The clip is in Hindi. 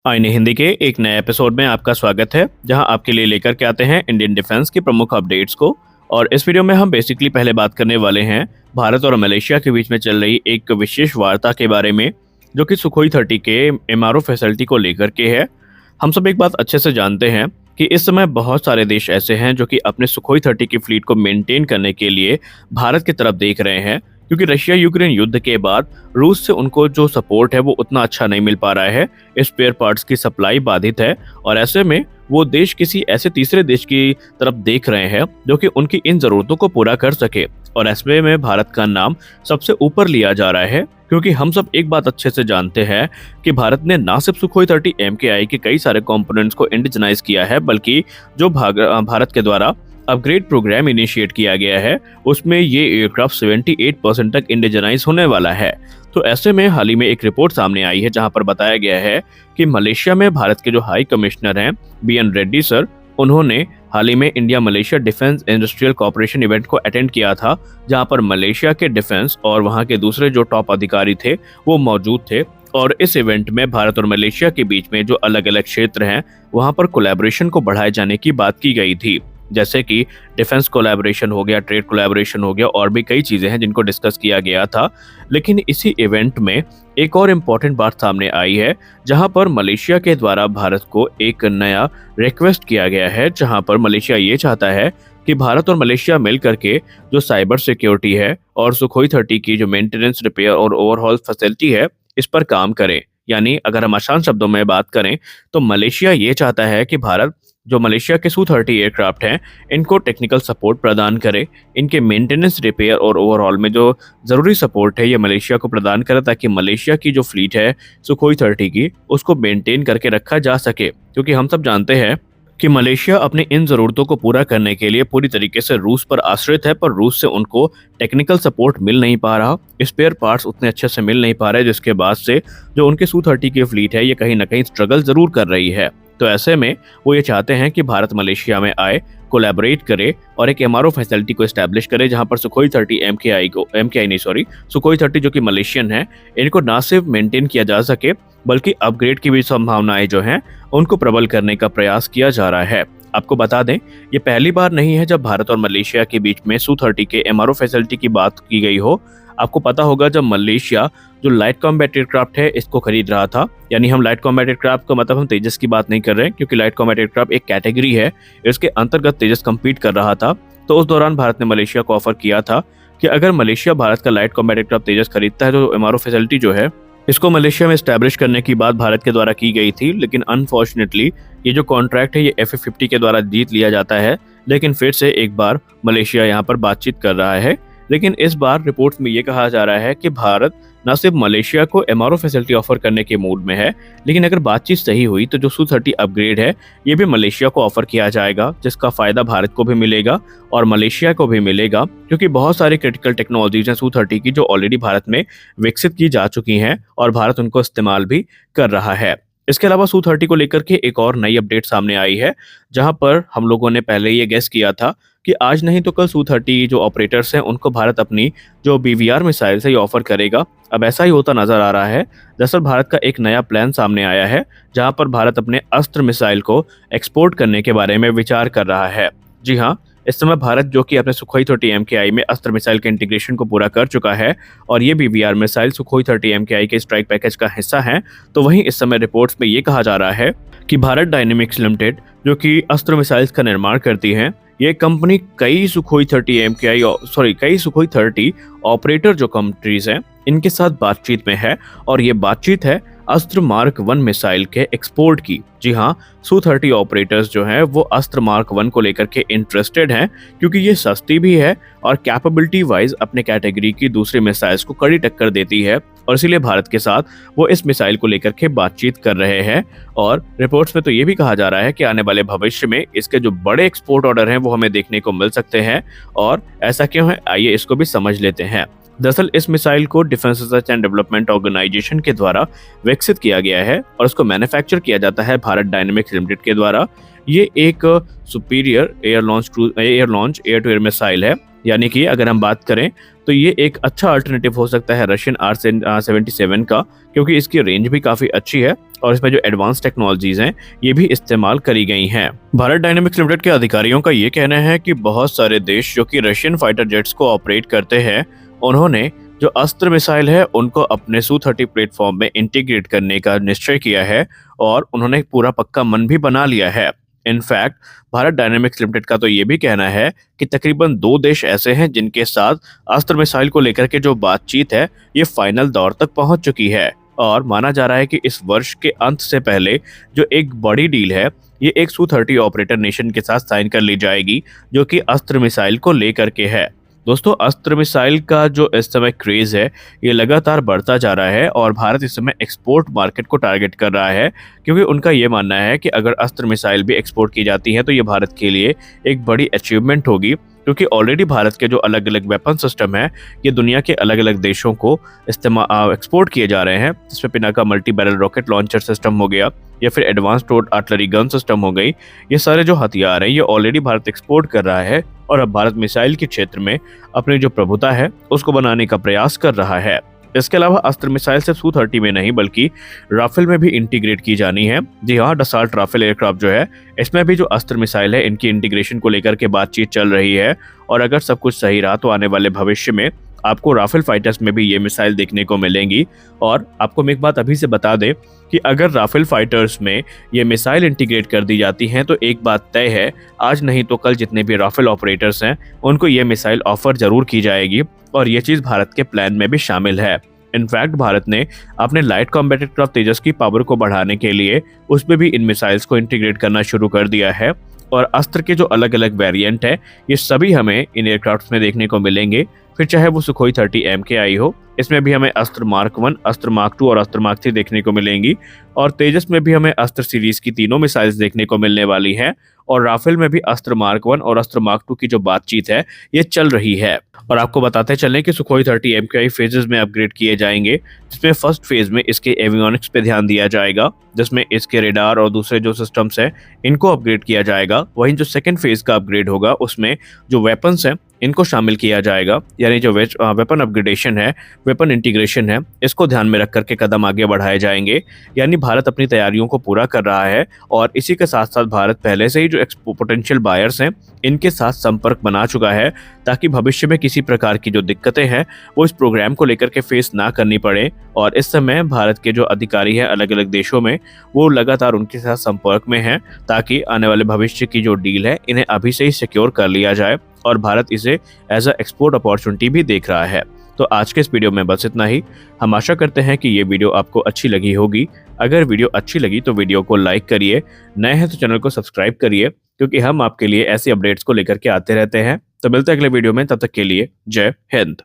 आईने हिंदी के एक नए एपिसोड में आपका स्वागत है, जहां आपके लिए लेकर के आते हैं इंडियन डिफेंस की प्रमुख अपडेट्स को। और इस वीडियो में हम बेसिकली पहले बात करने वाले हैं भारत और मलेशिया के बीच में चल रही एक विशेष वार्ता के बारे में, जो कि सुखोई 30 के एमआरओ फैसिलिटी को लेकर के है। हम सब एक बात अच्छे से जानते हैं कि इस समय बहुत सारे देश ऐसे हैं जो कि अपने सुखोई 30 की फ्लीट को मेंटेन करने के लिए भारत की तरफ देख रहे हैं, क्योंकि रशिया यूक्रेन युद्ध के बाद रूस से उनको जो सपोर्ट है वो उतना अच्छा नहीं मिल पा रहा है। स्पेयर पार्ट्स की सप्लाई बाधित है और ऐसे में वो देश किसी ऐसे तीसरे देश की तरफ देख रहे हैं जो कि उनकी इन जरूरतों को पूरा कर सके। और ऐसे में भारत का नाम सबसे ऊपर लिया जा रहा है, क्योंकि हम सब एक बात अच्छे से जानते हैं कि भारत ने ना सिर्फ सुखोई 30 MKI के कई सारे कंपोनेंट्स को इंडिजनाइज किया है, बल्कि जो भारत के द्वारा अपग्रेड प्रोग्राम इनिशिएट किया गया है उसमें ये एयरक्राफ्ट 78% तक इंडिजनाइज होने वाला है। तो ऐसे में हाल ही में एक रिपोर्ट सामने आई है जहां पर बताया गया है कि मलेशिया में भारत के जो हाई कमिश्नर हैं BN रेड्डी सर, उन्होंने हाल ही में India Malaysia defence industrial corporation event को अटेंड किया था, जहां पर मलेशिया के डिफेंस और वहां के दूसरे जो टॉप अधिकारी थे वो मौजूद थे। और इस इवेंट में भारत और मलेशिया के बीच में जो अलग अलग क्षेत्र हैं वहां पर कोलैबोरेशन को बढ़ाए जाने की बात की गई थी, जैसे कि डिफेंस कोलैबोरेशन हो गया, ट्रेड कोलैबोरेशन हो गया, और भी कई चीजें हैं जिनको डिस्कस किया गया था। लेकिन इसी इवेंट में एक और इम्पॉर्टेंट बात सामने आई है, जहां पर मलेशिया के द्वारा भारत को एक नया रिक्वेस्ट किया गया है, जहां पर मलेशिया ये चाहता है कि भारत और मलेशिया मिल करके जो साइबर सिक्योरिटी है और सुखोई 30 की जो मेंटेनेंस, रिपेयर और ओवरहॉल फैसिलिटी है इस पर काम करें। यानी अगर हम आसान शब्दों में बात करें तो मलेशिया ये चाहता है कि भारत जो मलेशिया के Su-30 एयरक्राफ्ट हैं इनको टेक्निकल सपोर्ट प्रदान करे, इनके मेंटेनेंस, रिपेयर और ओवरऑल में जो ज़रूरी सपोर्ट है ये मलेशिया को प्रदान करे, ताकि मलेशिया की जो फ्लीट है सुखोई 30 की उसको मेंटेन करके रखा जा सके। क्योंकि हम सब जानते हैं कि मलेशिया अपनी इन ज़रूरतों को पूरा करने के लिए पूरी तरीके से रूस पर आश्रित है, पर रूस से उनको टेक्निकल सपोर्ट मिल नहीं पा रहा, स्पेयर पार्ट्स उतने अच्छे से मिल नहीं पा रहे, जिसके बाद से जो उनके Su-30 की फ्लीट है ये कहीं ना कहीं स्ट्रगल ज़रूर कर रही है। तो ऐसे में वो ये चाहते हैं कि भारत मलेशिया में आए, कोलैबोरेट करे और एक एमआरओ फैसिलिटी को एस्टैब्लिश करे, जहां पर सुखोई 30 सुखोई 30 जो कि मलेशियन है, इनको ना सिर्फ मेंटेन किया जा सके बल्कि अपग्रेड की भी संभावनाएं जो हैं उनको प्रबल करने का प्रयास किया जा रहा है। आपको बता दें, ये पहली बार नहीं है जब भारत और मलेशिया के बीच में Su-30 के एमआरओ फैसिलिटी की बात की गई हो। आपको पता होगा जब मलेशिया जो लाइट कॉम्बैट एयरक्राफ्ट है इसको खरीद रहा था, यानी हम लाइट कॉम्बैट एयरक्राफ्ट का मतलब हम तेजस की बात नहीं कर रहे हैं, क्योंकि लाइट कॉम्बैट एयरक्राफ्ट एक कैटेगरी है, इसके अंतर्गत तेजस कम्पीट कर रहा था। तो उस दौरान भारत ने मलेशिया को ऑफर किया था कि अगर मलेशिया भारत का लाइट कॉम्बैट एयरक्राफ्ट तेजस खरीदता है तो एमआरओ फैसिलिटी जो है इसको मलेशिया में एस्टैब्लिश करने की बात भारत के द्वारा की गई थी। लेकिन अनफॉर्चुनेटली ये जो कॉन्ट्रैक्ट है ये FA-50 के द्वारा जीत लिया जाता है, लेकिन फिर से एक बार मलेशिया यहाँ पर बातचीत कर रहा है। लेकिन इस बार रिपोर्ट्स में ये कहा जा रहा है कि भारत न सिर्फ मलेशिया को एमआरओ फैसिलिटी ऑफर करने के मूड में है, लेकिन अगर बातचीत सही हुई तो जो Su-30 अपग्रेड है ये भी मलेशिया को ऑफर किया जाएगा, जिसका फायदा भारत को भी मिलेगा और मलेशिया को भी मिलेगा, क्योंकि बहुत सारी क्रिटिकल टेक्नोलॉजीज हैं Su-30 की जो ऑलरेडी भारत में विकसित की जा चुकी हैं और भारत उनको इस्तेमाल भी कर रहा है। इसके अलावा Su-30 को लेकर के एक और नई अपडेट सामने आई है, जहां पर हम लोगों ने पहले ये गेस किया था कि आज नहीं तो कल Su-30 जो ऑपरेटर्स हैं उनको भारत अपनी जो BVR मिसाइल से ये ऑफर करेगा। अब ऐसा ही होता नजर आ रहा है। दरअसल भारत का एक नया प्लान सामने आया है, जहां पर भारत अपने अस्त्र मिसाइल को एक्सपोर्ट करने के बारे में विचार कर रहा है। जी हाँ, इस समय भारत जो कि अपने सुखोई 30 MKI में अस्त्र मिसाइल के इंटीग्रेशन को पूरा कर चुका है और ये BVR मिसाइल सुखोई 30 MKI के स्ट्राइक पैकेज का हिस्सा है। तो वहीं इस समय रिपोर्ट्स में ये कहा जा रहा है कि भारत डायनेमिक्स लिमिटेड जो कि अस्त्र मिसाइल्स का निर्माण करती है, ये कंपनी कई सुखोई 30 ऑपरेटर जो कंट्रीज हैं इनके साथ बातचीत में है, और ये बातचीत है अस्त्र मार्क 1 मिसाइल के एक्सपोर्ट की। जी हाँ, Su-30 ऑपरेटर्स जो हैं वो अस्त्र मार्क 1 को लेकर के इंटरेस्टेड हैं, क्योंकि ये सस्ती भी है और कैपेबिलिटी वाइज अपने कैटेगरी की दूसरी मिसाइल्स को कड़ी टक्कर देती है, और इसीलिए भारत के साथ वो इस मिसाइल को लेकर के बातचीत कर रहे हैं। और रिपोर्ट्स में तो ये भी कहा जा रहा है कि आने वाले भविष्य में इसके जो बड़े एक्सपोर्ट ऑर्डर हैं वो हमें देखने को मिल सकते हैं। और ऐसा क्यों है, आइए इसको भी समझ लेते हैं। दरअसल इस मिसाइल को Defence Research and Development Organisation के द्वारा विकसित किया गया है और इसको मैन्युफैक्चर किया जाता है भारत डायनेमिक्स लिमिटेड के द्वारा। ये एक superior air launch air to air missile है, यानी कि अगर हम बात करें तो ये एक अच्छा अल्टरनेटिव हो सकता है रशियन R-77 का, क्योंकि इसकी रेंज भी काफ़ी अच्छी है और इसमें जो एडवांस टेक्नोलॉजीज हैं ये भी इस्तेमाल करी गई हैं। भारत डायनामिक्स लिमिटेड के अधिकारियों का ये कहना है कि बहुत सारे देश जो कि रशियन फाइटर जेट्स को ऑपरेट करते हैं, उन्होंने जो अस्त्र मिसाइल है उनको अपने Su-30 प्लेटफॉर्म में इंटीग्रेट करने का निश्चय किया है और उन्होंने पूरा पक्का मन भी बना लिया है। इनफैक्ट भारत डायनामिक्स लिमिटेड का तो ये भी कहना है कि तकरीबन 2 देश ऐसे हैं जिनके साथ अस्त्र मिसाइल को लेकर के जो बातचीत है ये फाइनल दौर तक पहुंच चुकी है और माना जा रहा है कि इस वर्ष के अंत से पहले जो एक बड़ी डील है ये एक Su-30 ऑपरेटर नेशन के साथ साइन कर ली जाएगी जो कि अस्त्र मिसाइल को लेकर के है। दोस्तों, अस्त्र मिसाइल का जो इस समय क्रेज है ये लगातार बढ़ता जा रहा है और भारत इस समय एक्सपोर्ट मार्केट को टारगेट कर रहा है, क्योंकि उनका ये मानना है कि अगर अस्त्र मिसाइल भी एक्सपोर्ट की जाती है तो ये भारत के लिए एक बड़ी अचीवमेंट होगी, क्योंकि ऑलरेडी भारत के जो अलग अलग वेपन सिस्टम है ये दुनिया के अलग अलग देशों को एक्सपोर्ट किए जा रहे हैं, जिसमें Pinaka multi barrel rocket launcher system हो गया या फिर advance towed artillery gun system हो गई। ये सारे जो हथियार हैं ये ऑलरेडी भारत एक्सपोर्ट कर रहा है और अब भारत मिसाइल के क्षेत्र में अपनी जो प्रभुता है उसको बनाने का प्रयास कर रहा है। इसके अलावा अस्त्र मिसाइल सिर्फ Su-30 में नहीं बल्कि राफेल में भी इंटीग्रेट की जानी है। जी हाँ, डसॉल्ट राफेल एयरक्राफ्ट जो है इसमें भी जो अस्त्र मिसाइल है इनकी इंटीग्रेशन को लेकर के बातचीत चल रही है और अगर सब कुछ सही रहा तो आने वाले भविष्य में आपको राफेल फाइटर्स में भी ये मिसाइल देखने को मिलेंगी। और आपको मैं एक बात अभी से बता दें कि अगर राफेल फाइटर्स में ये मिसाइल इंटीग्रेट कर दी जाती हैं तो एक बात तय है, आज नहीं तो कल जितने भी राफेल ऑपरेटर्स हैं उनको ये मिसाइल ऑफर जरूर की जाएगी और ये चीज़ भारत के प्लान में भी शामिल है। इनफैक्ट भारत ने अपने लाइट कॉम्बैट एयरक्राफ्ट तेजस की पावर को बढ़ाने के लिए उसमें भी इन मिसाइल्स को इंटीग्रेट करना शुरू कर दिया है और अस्त्र के जो अलग अलग वेरिएंट है ये सभी हमें इन एयरक्राफ्ट में देखने को मिलेंगे, फिर चाहे वो Sukhoi 30 MKI हो, इसमें भी हमें अस्त्र मार्क 1, अस्त्र मार्क 2 और अस्त्र मार्क 3 देखने को मिलेंगी और तेजस में भी हमें अस्त्र सीरीज की तीनों मिसाइल्स देखने को मिलने वाली हैं और राफेल में भी अस्त्र मार्क 1 और अस्त्र मार्क 2 की जो बातचीत है ये चल रही है। और आपको बताते चलें कि Sukhoi 30 MKI फेजेस में अपग्रेड किए जाएंगे, जिसमें फर्स्ट फेज में इसके एवियोनिक्स पे ध्यान दिया जाएगा, जिसमें इसके रेडार और दूसरे जो सिस्टम्स हैं इनको अपग्रेड किया जाएगा। वहीं जो सेकंड फेज का अपग्रेड होगा उसमें जो वेपन्स हैं इनको शामिल किया जाएगा, यानी जो वेपन अपग्रेडेशन है, वेपन इंटीग्रेशन है, इसको ध्यान में रख करके कदम आगे बढ़ाए जाएंगे। यानी भारत अपनी तैयारियों को पूरा कर रहा है और इसी के साथ साथ भारत पहले से ही जो पोटेंशियल बायर्स हैं इनके साथ संपर्क बना चुका है ताकि भविष्य में किसी प्रकार की जो दिक्कतें हैं वो इस प्रोग्राम को लेकर के फेस ना करनी पड़े। और इस समय भारत के जो अधिकारी हैं अलग अलग देशों में वो लगातार उनके साथ संपर्क में हैं ताकि आने वाले भविष्य की जो डील है इन्हें अभी से ही सिक्योर कर लिया जाए और भारत इसे एज अ एक्सपोर्ट अपॉर्चुनिटी भी देख रहा है। तो आज के इस वीडियो में बस इतना ही। हम आशा करते हैं कि ये वीडियो आपको अच्छी लगी होगी। अगर वीडियो अच्छी लगी तो वीडियो को लाइक करिए, नए हैं तो चैनल को सब्सक्राइब करिए, क्योंकि हम आपके लिए ऐसी अपडेट्स को लेकर के आते रहते हैं। तो मिलते हैं अगले वीडियो में, तब तक के लिए जय हिंद।